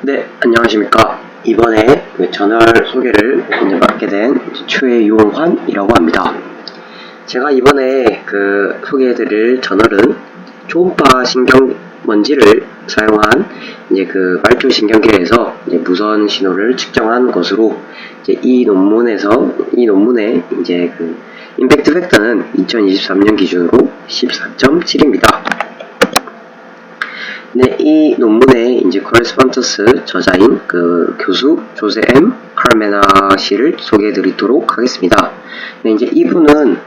네, 안녕하십니까. 이번에 저널 소개를 받게 된 최용환이라고 합니다. 제가 이번에 소개해드릴 저널은 초음파 신경먼지를 사용한 말초 신경계에서 무선 신호를 측정한 것으로 이 논문의 임팩트 팩터는 2023년 기준으로 14.7입니다. 네, 이 논문의 correspondence 저자인 교수 조세 M. 카르메나 씨를 소개해 드리도록 하겠습니다. 네, 이분은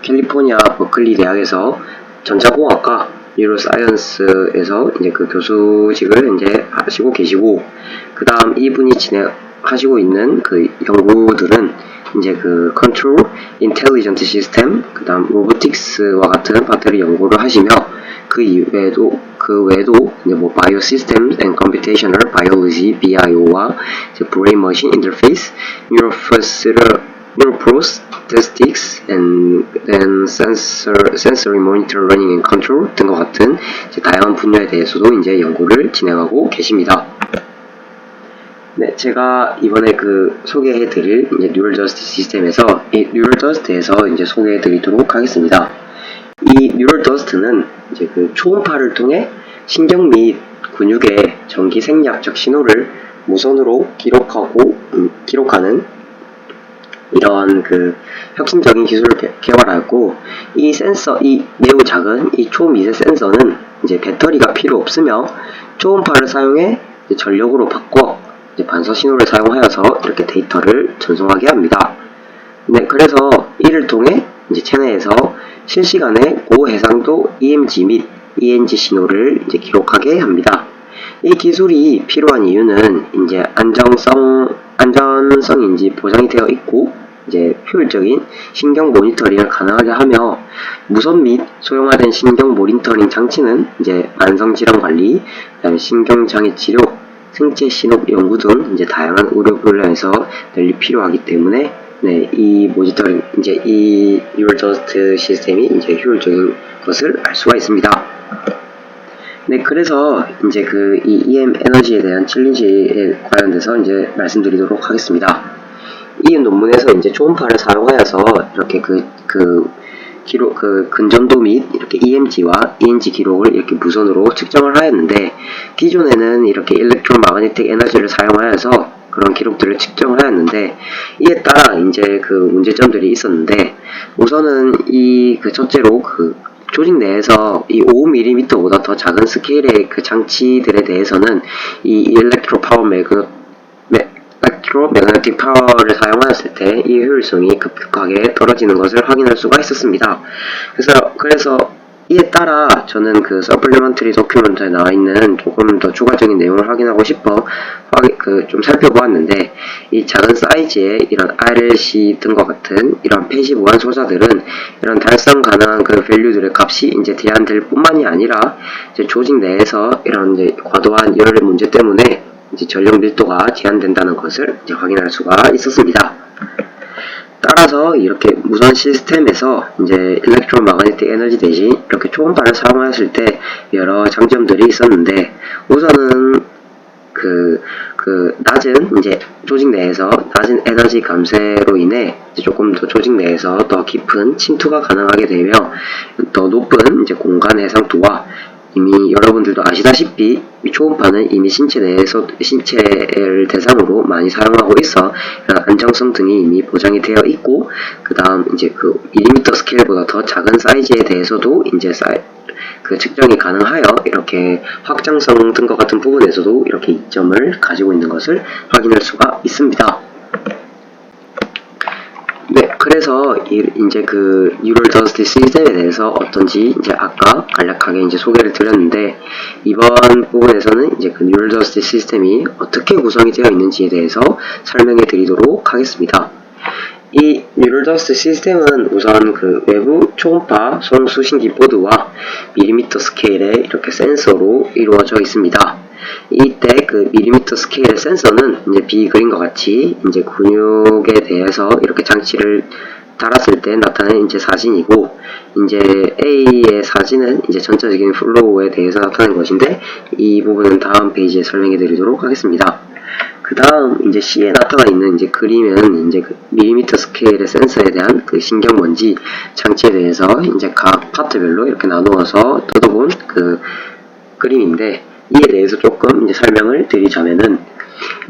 캘리포니아 버클리 대학에서 전자공학과 뉴로사이언스에서 교수직을 하시고 계시고, 그 다음 이분이 진행하시고 있는 연구들은 컨트롤, 인텔리전트 시스템, 그 다음 로보틱스와 같은 파트를 연구를 하시며, 그 외에도 바이오 시스템 앤 컴퓨테이셔널 바이올로지 BIO와 브레인 머신 인터페이스, 뉴로프로스테틱스 앤 센서리 모니터 러닝 앤 컨트롤 등과 같은 다양한 분야에 대해서도 연구를 진행하고 계십니다. 네, 제가 이번에 소개해드릴 뉴럴저스트 시스템에서 뉴럴저스트에서 소개해드리도록 하겠습니다. 이 뉴럴저스트는 초음파를 통해 신경 및 근육의 전기 생략적 신호를 무선으로 기록하는 이런 혁신적인 기술을 개발하였고, 이 매우 작은 이 초미세 센서는 배터리가 필요 없으며 초음파를 사용해 전력으로 바꿔 반사 신호를 사용하여서 이렇게 데이터를 전송하게 합니다. 네, 그래서 이를 통해 체내에서 실시간에 고해상도 EMG 및 ENG 신호를 기록하게 합니다. 이 기술이 필요한 이유는 안전성인지 보장이 되어 있고, 효율적인 신경 모니터링을 가능하게 하며, 무선 및 소형화된 신경 모니터링 장치는 만성질환 관리, 신경장애 치료, 생체 신호 연구 등 다양한 의료 분야에서 널리 필요하기 때문에 이 뉴럴저스트 시스템이 효율적인 것을 알 수가 있습니다. 네, 그래서 이 EM 에너지에 대한 챌린지에 관련돼서 말씀드리도록 하겠습니다. 이 논문에서 초음파를 사용하여서 이렇게 근전도 및 이렇게 EMG와 ENG 기록을 이렇게 무선으로 측정을 하였는데, 기존에는 이렇게 일렉트로마그네틱 에너지를 사용하여서 그런 기록들을 측정을 하였는데, 이에 따라 문제점들이 있었는데, 우선은 첫째로 조직 내에서 이 5mm보다 더 작은 스케일의 장치들에 대해서는 이 일렉트로매그네틱 파워를 사용하였을 때 이 효율성이 급격하게 떨어지는 것을 확인할 수가 있었습니다. 그래서 이에 따라 저는 서플리먼터리 도큐멘트에 나와 있는 조금 더 추가적인 내용을 확인하고 싶어 좀 살펴보았는데, 이 작은 사이즈의 이런 RLC 등과 같은 이런 패시브한 소자들은 이런 달성 가능한 밸류들의 값이 제한될 뿐만이 아니라 조직 내에서 이런 과도한 열의 문제 때문에 전력 밀도가 제한된다는 것을 확인할 수가 있었습니다. 따라서 이렇게 무선 시스템에서 일렉트로마그네틱 에너지 대신 이렇게 초음파를 사용하였을 때 여러 장점들이 있었는데, 우선은 낮은 조직 내에서 낮은 에너지 감쇄로 인해 조금 더 조직 내에서 더 깊은 침투가 가능하게 되며, 더 높은 공간 해상도와, 이미 여러분들도 아시다시피 초음파는 이미 신체를 대상으로 많이 사용하고 있어 안정성 등이 이미 보장이 되어 있고, 그 다음 밀리미터 스케일보다 더 작은 사이즈에 대해서도 측정이 가능하여 이렇게 확장성 등과 같은 부분에서도 이렇게 이점을 가지고 있는 것을 확인할 수가 있습니다. 네, 그래서 뉴럴저스트 시스템에 대해서 어떤지 아까 간략하게 소개를 드렸는데, 이번 부분에서는 뉴럴저스트 시스템이 어떻게 구성이 되어 있는지에 대해서 설명해 드리도록 하겠습니다. 이 뉴럴저스트 시스템은 우선 외부 초음파 송수신기 보드와 밀리미터 스케일의 이렇게 센서로 이루어져 있습니다. 이때 밀리미터 스케일의 센서는 비 그림과 같이 근육에 대해서 이렇게 장치를 달았을 때 나타낸 이제 사진이고, 이제 A의 사진은 이제 전체적인 플로우에 대해서 나타낸 것인데, 이 부분은 다음 페이지에 설명해 드리도록 하겠습니다. 그 다음 이제 C에 나타나 있는 이제 그림은 이제 그 밀리미터 스케일의 센서에 대한 그 신경먼지 장치에 대해서 이제 각 파트별로 이렇게 나누어서 뜯어본 그 그림인데, 이에 대해서 조금 이제 설명을 드리자면은,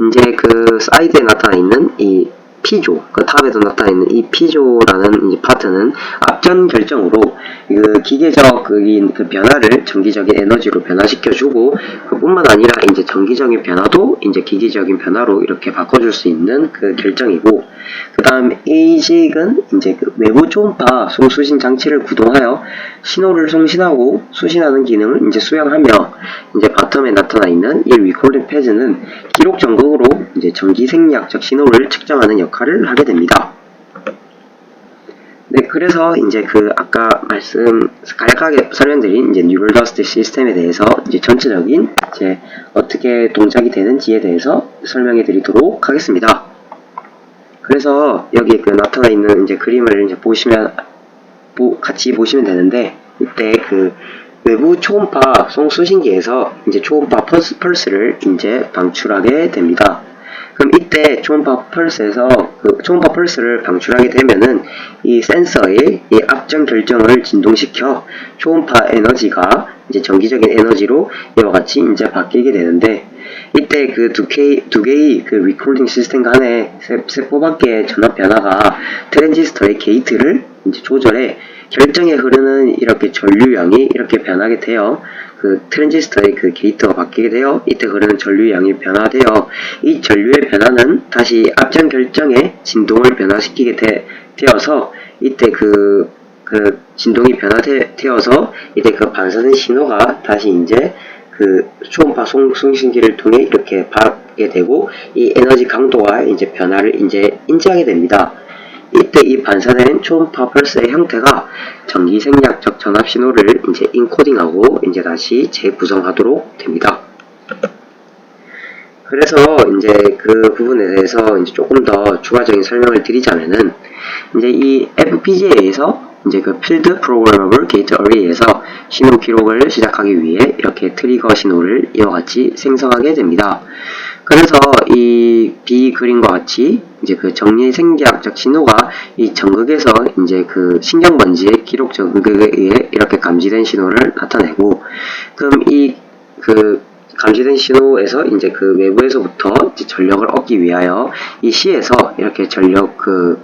이제 그 사이드에 나타나 있는 이 P조, 그 탑에도 나타나 있는 이 P조라는 이제 파트는 앞전 결정으로 그 기계적 그 변화를 전기적인 에너지로 변화시켜주고, 그뿐만 아니라 이제 전기적인 변화도 이제 기계적인 변화로 이렇게 바꿔줄 수 있는 그 결정이고, 그 다음 AG은 이제 그 외부 초음파 송수신 장치를 구동하여 신호를 송신하고 수신하는 기능을 이제 수행하며, 이제 바텀에 나타나 있는 이 리콜딩 패즈는 기록 전극으로 이제 전기 생략적 신호를 측정하는 역할을 하게 됩니다. 네, 그래서 이제 그 아까 간략하게 설명드린 이제 뉴럴 더스트 시스템에 대해서 이제 전체적인 이제 어떻게 동작이 되는지에 대해서 설명해 드리도록 하겠습니다. 그래서 여기 그 나타나 있는 이제 그림을 이제 같이 보시면 되는데, 이때 그 외부 초음파 송수신기에서 이제 초음파 펄스를 이제 방출하게 됩니다. 그럼 이때 초음파 펄스를 방출하게 되면은 이 센서의 이 앞전 결정을 진동시켜 초음파 에너지가 이제 전기적인 에너지로 이와 같이 이제 바뀌게 되는데, 이때 그 두 개의 그 리콜딩 시스템 간의 세포밖의 전압 변화가 트랜지스터의 게이트를 이제 조절해 결정에 흐르는 이렇게 전류량이 이렇게 변하게 되어 그 트랜지스터의 그 게이트가 바뀌게 되어 이때 흐르는 전류량이 변화되어 이 전류의 변화는 다시 앞전 결정의 진동을 변화시키게 되어서 이때 그 진동이 변화되어서 이때 그 반사된 신호가 다시 이제 그 초음파 송신기를 통해 이렇게 받게 되고, 이 에너지 강도와 이제 변화를 이제 인지하게 됩니다. 이때 이 반사된 초음파 펄스의 형태가 전기 생략적 전압 신호를 이제 인코딩하고 이제 다시 재구성하도록 됩니다. 그래서 이제 그 부분에 대해서 이제 조금 더 추가적인 설명을 드리자면은, 이제 이 FPGA에서 이제 그 필드 프로그래머블 게이트 어레이에서 신호 기록을 시작하기 위해 이렇게 트리거 신호를 이와 같이 생성하게 됩니다. 그래서 이 B 그림과 같이 이제 그 정리 생략적 신호가 이 전극에서 이제 그 신경먼지의 기록 전극에 의해 이렇게 감지된 신호를 나타내고, 그럼 이 그 감지된 신호에서 이제 그 외부에서부터 이제 전력을 얻기 위하여 이 C에서 이렇게 전력 그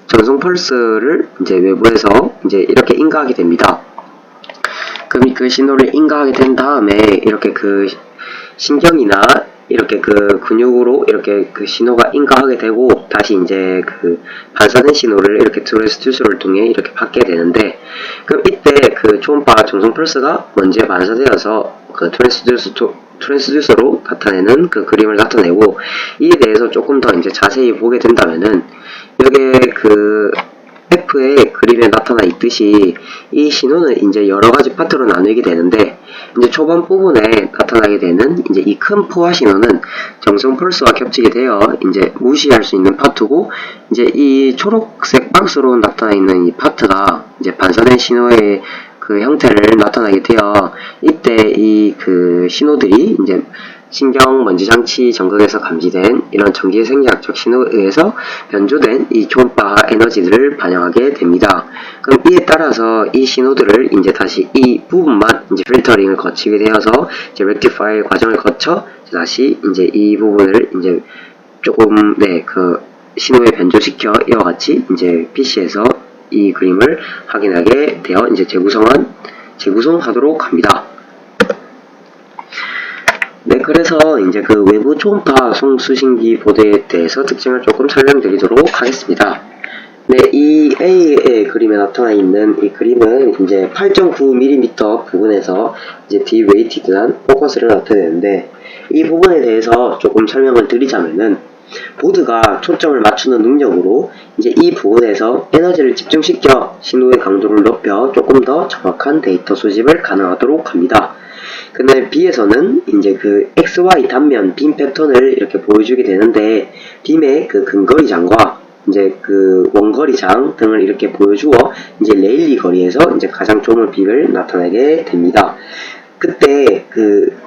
전송 펄스를 이제 외부에서 이제 이렇게 인가하게 됩니다. 그럼 그 신호를 인가하게 된 다음에 이렇게 그 신경이나 이렇게 그 근육으로 이렇게 그 신호가 인가하게 되고, 다시 이제 그 반사된 신호를 이렇게 트랜스듀서를 통해 이렇게 받게 되는데, 그럼 이때 그 초음파 전송 펄스가 먼지에 반사되어서 그 트랜스듀서로 나타내는 그 그림을 나타내고, 이에 대해서 조금 더 이제 자세히 보게 된다면은, 여기에 그 F의 그림에 나타나 있듯이 이 신호는 이제 여러 가지 파트로 나누게 되는데, 이제 초반 부분에 나타나게 되는 이제 이 큰 포화 신호는 정성 펄스와 겹치게 되어 이제 무시할 수 있는 파트고, 이제 이 초록색 박스로 나타나 있는 이 파트가 이제 반사된 신호의 그 형태를 나타나게 되어 이때 이 그 신호들이 이제 신경 먼지 장치 전극에서 감지된 이런 전기 생략적 신호에 의해서 변조된 이 초음파 에너지들을 반영하게 됩니다. 그럼 이에 따라서 이 신호들을 이제 다시 이 부분만 이제 필터링을 거치게 되어서 이제 렉티파이 과정을 거쳐 다시 이제 이 부분을 이제 조금 그 신호에 변조시켜 이와 같이 이제 PC에서 이 그림을 확인하게 되어 이제 재구성하도록 합니다. 네, 그래서 이제 그 외부 초음파 송수신기 보드에 대해서 특징을 조금 설명드리도록 하겠습니다. 네, 이 A의 그림에 나타나 있는 이 그림은 이제 8.9mm 부분에서 이제 디웨이티드한 포커스를 나타내는데, 이 부분에 대해서 조금 설명을 드리자면은, 보드가 초점을 맞추는 능력으로 이제 이 부분에서 에너지를 집중시켜 신호의 강도를 높여 조금 더 정확한 데이터 수집을 가능하도록 합니다. 근데 B에서는 이제 그 XY 단면 빔 패턴을 이렇게 보여주게 되는데, 빔의 그 근거리장과 이제 그 원거리장 등을 이렇게 보여주어 이제 레일리 거리에서 이제 가장 좁은 빅을 나타내게 됩니다. 그때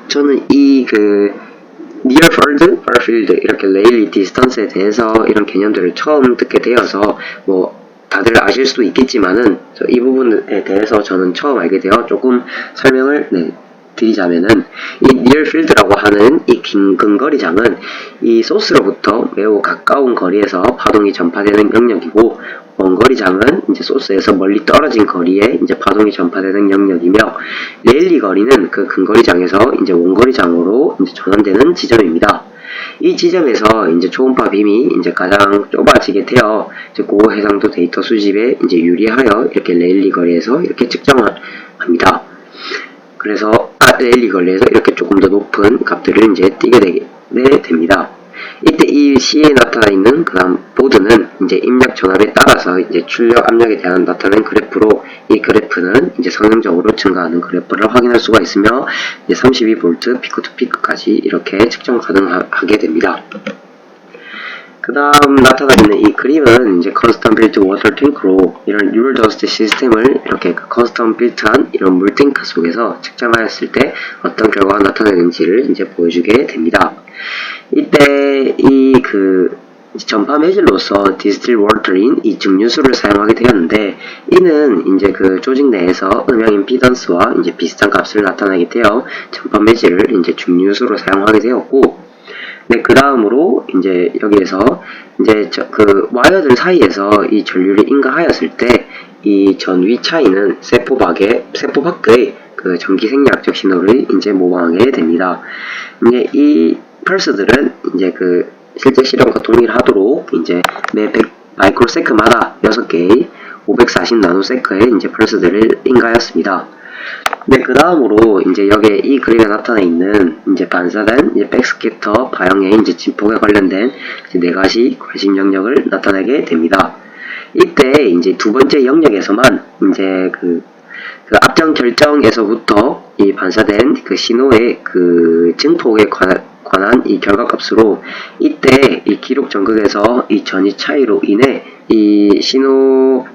저는 near far field 이렇게 레일리 디스턴스에 대해서 이런 개념들을 처음 듣게 되어서 뭐 다들 아실 수도 있겠지만은 이 부분에 대해서 저는 처음 알게 되어 조금 설명을 드리자면은 이 near field라고 하는 이 근거리장은 이 소스로부터 매우 가까운 거리에서 파동이 전파되는 영역이고, 원거리장은 이제 소스에서 멀리 떨어진 거리에 이제 파동이 전파되는 영역이며, 레일리 거리는 그 근거리장에서 이제 원거리장으로 이제 전환되는 지점입니다. 이 지점에서 이제 초음파 빔이 이제 가장 좁아지게 되어 이제 고해상도 데이터 수집에 이제 유리하여 이렇게 레일리 거리에서 이렇게 측정을 합니다. 그래서 레일리 거리에서 이렇게 조금 더 높은 값들을 이제 띄게 됩니다. 이때 이 C에 나타나 있는 그다음 보드는 이제 입력 전압에 따라서 이제 출력 압력에 대한 나타낸 그래프로, 이 그래프는 이제 상승적으로 증가하는 그래프를 확인할 수가 있으며 이제 32V 피크 투 피크까지 이렇게 측정 가능하게 됩니다. 그 다음 나타나 있는 이 그림은 이제 커스텀 빌트 워터 탱크로 이런 뉴럴 더스트 시스템을 이렇게 커스텀 빌트한 이런 물탱크 속에서 측정하였을 때 어떤 결과가 나타나는지를 이제 보여주게 됩니다. 이때 전파 매질로서 디스틸 워터인 이 증류수를 사용하게 되었는데, 이는 이제 그 조직 내에서 음영 임피던스와 이제 비슷한 값을 나타내게 되어 전파 매질을 이제 증류수로 사용하게 되었고, 그 다음으로 이제 여기에서 이제 그 와이어들 사이에서 이 전류를 인가하였을 때 이 전위 차이는 세포 밖의 그 전기 생략적 신호를 이제 모방하게 됩니다. 이제 이 펄스들은 이제 그 실제 실험과 동일하도록 이제 매 100 마이크로세크마다 6개의 540 나노세크의 이제 펄스들을 인가하였습니다. 그 다음으로 이제 여기에 이 그림에 나타나 있는 이제 반사된 이제 백스캐터 파형의 이제 진폭에 관련된 이제 4가지 관심 영역을 나타내게 됩니다. 이때 이제 두 번째 영역에서만 이제 그 앞전 결정에서부터 이 반사된 그 신호의 그 증폭에 관한 이 결과값으로, 이때 이 기록 전극에서 이 전위 차이로 인해 이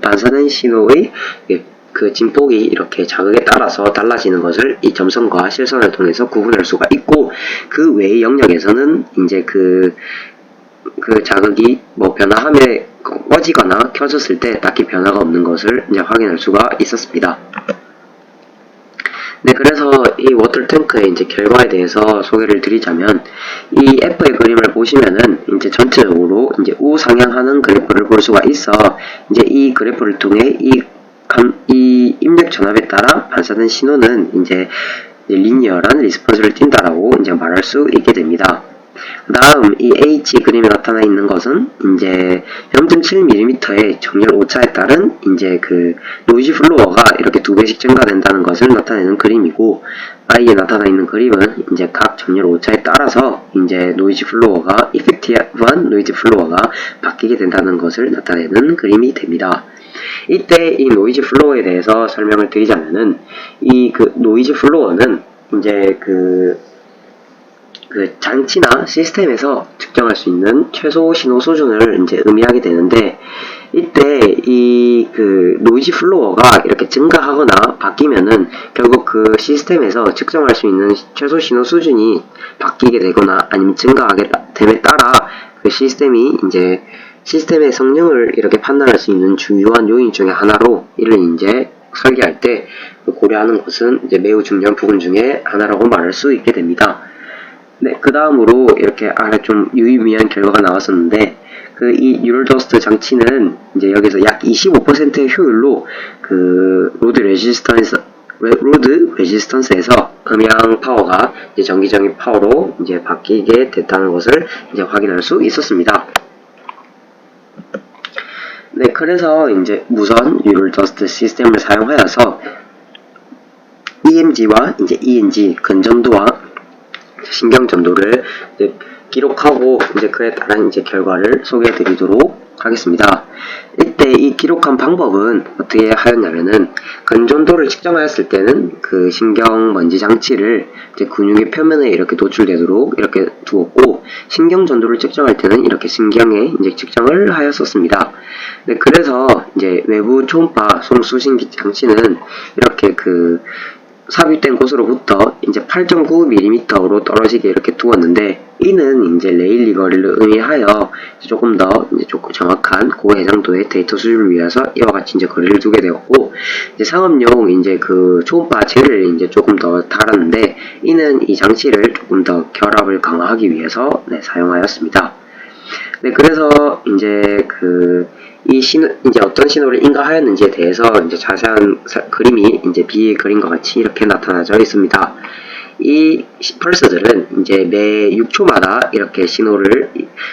반사된 신호의 그 진폭이 이렇게 자극에 따라서 달라지는 것을 이 점선과 실선을 통해서 구분할 수가 있고, 그 외의 영역에서는 이제 그 자극이 뭐 변화함에 꺼지거나 켜졌을 때 딱히 변화가 없는 것을 이제 확인할 수가 있었습니다. 그래서 이 워터 탱크의 이제 결과에 대해서 소개를 드리자면, 이 F의 그림을 보시면은 이제 전체적으로 이제 우상향하는 그래프를 볼 수가 있어, 이제 이 그래프를 통해 이 입력 전압에 따라 반사된 신호는 이제 리니어한 리스폰스를 띈다라고 이제 말할 수 있게 됩니다. 그 다음 이 H 그림에 나타나 있는 것은 이제 0.7mm의 정렬 오차에 따른 이제 그 노이즈 플로어가 이렇게 2배씩 증가된다는 것을 나타내는 그림이고, I에 나타나 있는 그림은 이제 각 정렬 오차에 따라서 이제 노이즈 플로어가 이펙티브한 노이즈 플로어가 바뀌게 된다는 것을 나타내는 그림이 됩니다. 이때 이 노이즈 플로어에 대해서 설명을 드리자면은, 이 노이즈 플로어는 이제 그 장치나 시스템에서 측정할 수 있는 최소 신호 수준을 이제 의미하게 되는데, 이때 이 노이즈 플로어가 이렇게 증가하거나 바뀌면은 결국 그 시스템에서 측정할 수 있는 최소 신호 수준이 바뀌게 되거나 아니면 증가하게 됨에 따라 그 시스템의 성능을 이렇게 판단할 수 있는 중요한 요인 중에 하나로, 이를 이제 설계할 때 고려하는 것은 이제 매우 중요한 부분 중에 하나라고 말할 수 있게 됩니다. 그 다음으로 이렇게 아래 좀 유의미한 결과가 나왔었는데, 이 뉴럴 더스트 장치는 이제 여기서 약 25%의 효율로 로드 레지스턴스에서 음향 파워가 이제 전기적인 파워로 이제 바뀌게 됐다는 것을 이제 확인할 수 있었습니다. 그래서 이제 무선 뉴럴 더스트 시스템을 사용하여서 EMG와 이제 ENG 근전도와 신경 전도를 이제 기록하고 이제 그에 따른 이제 결과를 소개해 드리도록 하겠습니다. 이때 이 기록한 방법은 어떻게 하였냐면은 근전도를 측정하였을 때는 그 신경 먼지 장치를 이제 근육의 표면에 이렇게 노출되도록 이렇게 두었고, 신경 전도를 측정할 때는 이렇게 신경에 이제 측정을 하였었습니다. 네, 그래서 이제 외부 초음파 송수신기 장치는 이렇게 그 삽입된 곳으로부터 이제 8.9mm로 떨어지게 이렇게 두었는데, 이는 이제 레일리 거리를 의미하여 조금 더 이제 조금 정확한 고해상도의 데이터 수집을 위해서 이와 같이 이제 거리를 두게 되었고, 이제 상업용 이제 그 초음파 젤을 이제 조금 더 달았는데, 이는 이 장치를 조금 더 결합을 강화하기 위해서 사용하였습니다. 네, 그래서 이제 이 신호, 이제 어떤 신호를 인가하였는지에 대해서 이제 자세한 그림이 이제 B의 그림과 같이 이렇게 나타나져 있습니다. 이 펄스들은 이제 매 6초마다 이렇게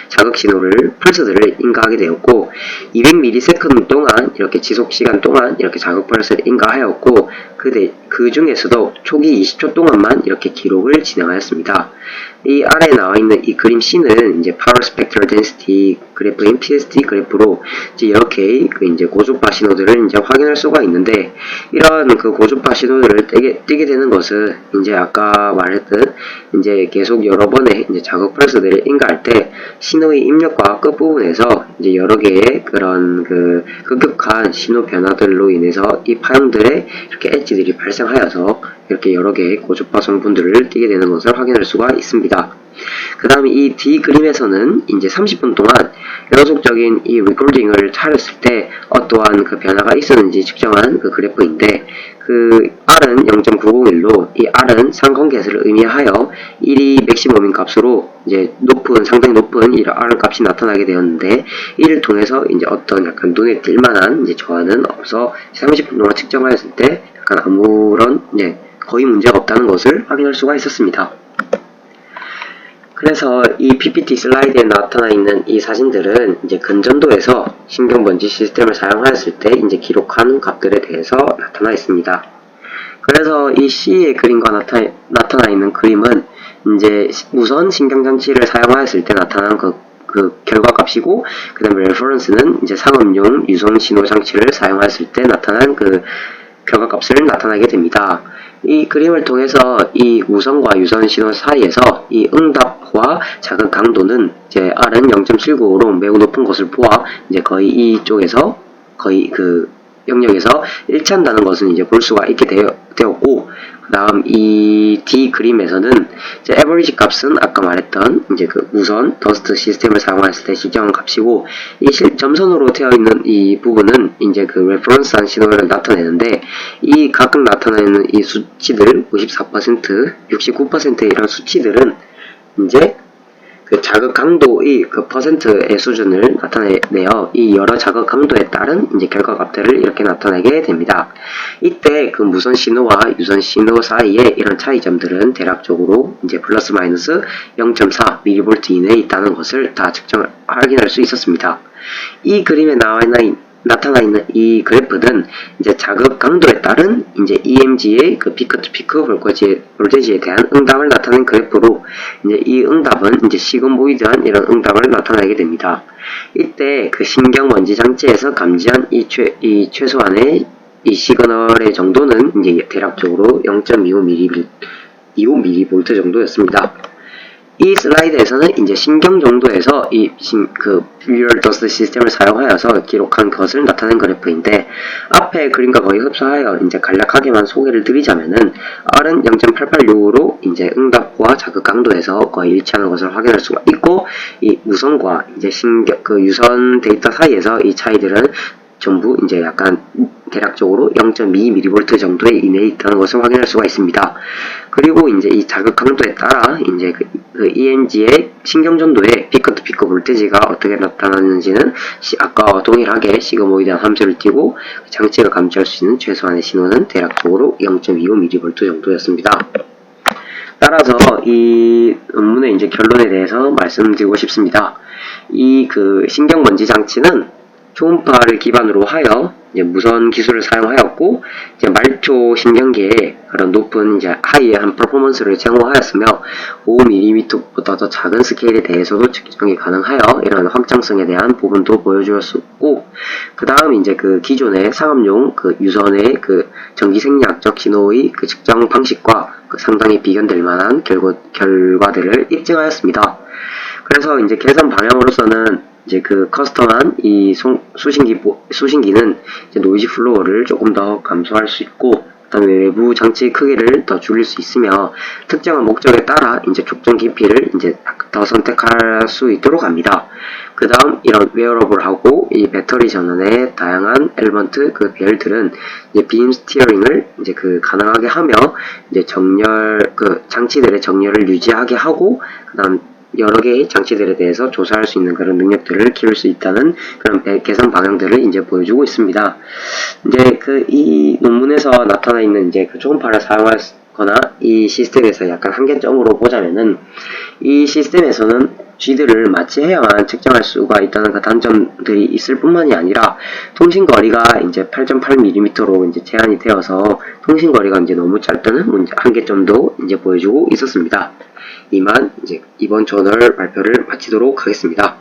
자극 신호를, 펄스들을 인가하게 되었고, 200ms 동안, 이렇게 지속 시간 동안 이렇게 자극 펄스를 인가하였고, 그 중에서도 초기 20초 동안만 이렇게 기록을 진행하였습니다. 이 아래에 나와 있는 이 그림 C는 이제 Power Spectral Density 그래프인 PSD 그래프로 이제 이렇게 이제 고주파 신호들을 이제 확인할 수가 있는데, 이런 그 고주파 신호들을 띄게 되는 것은 이제 아까 말했듯 이제 계속 여러 번의 이제 자극 펄스들을 인가할 때 신호의 입력과 끝부분에서 이제 여러 개의 그런 그 급격한 신호 변화들로 인해서 이 파형들의 이렇게 엣지들이 발생하여서 이렇게 여러 개의 고주파 성분들을 띄게 되는 것을 확인할 수가 있습니다. 그 다음에 이 D 그림에서는 이제 30분 동안 연속적인 이 리코딩을 차렸을 때 어떠한 그 변화가 있었는지 측정한 그 그래프인데, 그 R은 0.901로 이 R은 상관계수를 의미하여 1이 맥시멈인 값으로 이제 상당히 높은 이 R 값이 나타나게 되었는데, 이를 통해서 이제 어떤 약간 눈에 띌만한 이제 저하는 없어 30분 동안 측정하였을 때 약간 아무런 거의 문제가 없다는 것을 확인할 수가 있었습니다. 그래서 이 PPT 슬라이드에 나타나 있는 이 사진들은 이제 근전도에서 신경먼지 시스템을 사용하였을 때 이제 기록한 값들에 대해서 나타나 있습니다. 그래서 이 C의 그림과 나타나 있는 그림은 이제 우선 신경장치를 사용하였을 때 나타난 그 결과값이고, 그 다음에 레퍼런스는 이제 상업용 유선 신호 장치를 사용하였을 때 나타난 그 결과값을 나타나게 됩니다. 이 그림을 통해서 이 우선과 유선 신호 사이에서 이 응답과 자극 강도는 이제 R은 0.795로 매우 높은 것을 보아 이제 거의 이쪽에서 거의 그 영역에서 일치한다는 것은 이제 볼 수가 있게 되었고, 그 다음 이 D 그림에서는 이제 average 값은 아까 말했던 이제 그 우선 더스트 시스템을 사용했을 때 시정한 값이고, 이 점선으로 되어 있는 이 부분은 이제 그 레퍼런스한 신호를 나타내는데, 이 각각 나타내는 이 수치들 54%, 69%의 이런 수치들은 이제 그 자극 강도의 그 퍼센트의 수준을 나타내요. 이 여러 자극 강도에 따른 이제 결과값들을 이렇게 나타내게 됩니다. 이때 그 무선 신호와 유선 신호 사이에 이런 차이점들은 대략적으로 이제 플러스 마이너스 0.4 mV 이내에 있다는 것을 다 확인할 수 있었습니다. 이 그림에 나타나 있는 이 그래프는 이제 자극 강도에 따른 이제 EMG의 그 피크 투 피크 볼테지에 대한 응답을 나타낸 그래프로, 이제 이 응답은 이제 시그모이드한 이런 응답을 나타내게 됩니다. 이때 그 신경먼지 장치에서 감지한 이 최소한의 이 시그널의 정도는 이제 대략적으로 0.25mV 정도였습니다. 이 슬라이드에서는 이제 신경 정도에서 그 Visual Dust 시스템을 사용하여서 기록한 것을 나타낸 그래프인데, 앞에 그림과 거의 흡사하여 이제 간략하게만 소개를 드리자면은 R은 0.886으로 이제 응답과 자극 강도에서 거의 일치하는 것을 확인할 수가 있고, 이 무선과 이제 그 유선 데이터 사이에서 이 차이들은 전부 이제 약간 대략적으로 0.2mV 정도의 이내에 있다는 것을 확인할 수가 있습니다. 그리고 이제 이 자극 강도에 따라 이제 그 EMG의 신경전도의 피크 투 피크 볼테지가 어떻게 나타나는지는 아까와 동일하게 시그모이드한 함수를 띄고 장치가 감지할 수 있는 최소한의 신호는 대략적으로 0.25mV 정도였습니다. 따라서 이 논문의 이제 결론에 대해서 말씀드리고 싶습니다. 이 그 신경먼지 장치는 초음파를 기반으로 하여 이제 무선 기술을 사용하였고, 이제 말초 신경계에 그런 높은 이제 하이한 퍼포먼스를 제공하였으며 5mm보다 더 작은 스케일에 대해서도 측정이 가능하여 이런 확장성에 대한 부분도 보여주었고, 그 다음 이제 그 기존의 상업용 그 유선의 그 전기 생리학적 신호의 그 측정 방식과 그 상당히 비견될 만한 결과들을 입증하였습니다. 그래서 이제 개선 방향으로서는 이제 그 커스텀한 이 수신기는 이제 노이즈 플로어를 조금 더 감소할 수 있고, 그 다음에 외부 장치 크기를 더 줄일 수 있으며, 특정한 목적에 따라 이제 촉정 깊이를 이제 더 선택할 수 있도록 합니다. 그 다음 이런 웨어러블하고 이 배터리 전원의 다양한 엘먼트 그 배열들은 이제 빔 스티어링을 이제 그 가능하게 하며, 이제 그 장치들의 정렬을 유지하게 하고, 그 다음 여러 개의 장치들에 대해서 조사할 수 있는 그런 능력들을 키울 수 있다는 그런 개선 방향들을 이제 보여주고 있습니다. 이제 그 이 논문에서 나타나 있는 이제 그 초음파를 사용하거나 이 시스템에서 약간 한계점으로 보자면은, 이 시스템에서는 G들을 마취해야만 측정할 수가 있다는 그 단점들이 있을 뿐만이 아니라, 통신거리가 이제 8.8mm로 이제 제한이 되어서 통신거리가 이제 너무 짧다는 한계점도 이제 보여주고 있었습니다. 이만 이제 이번 저널 발표를 마치도록 하겠습니다.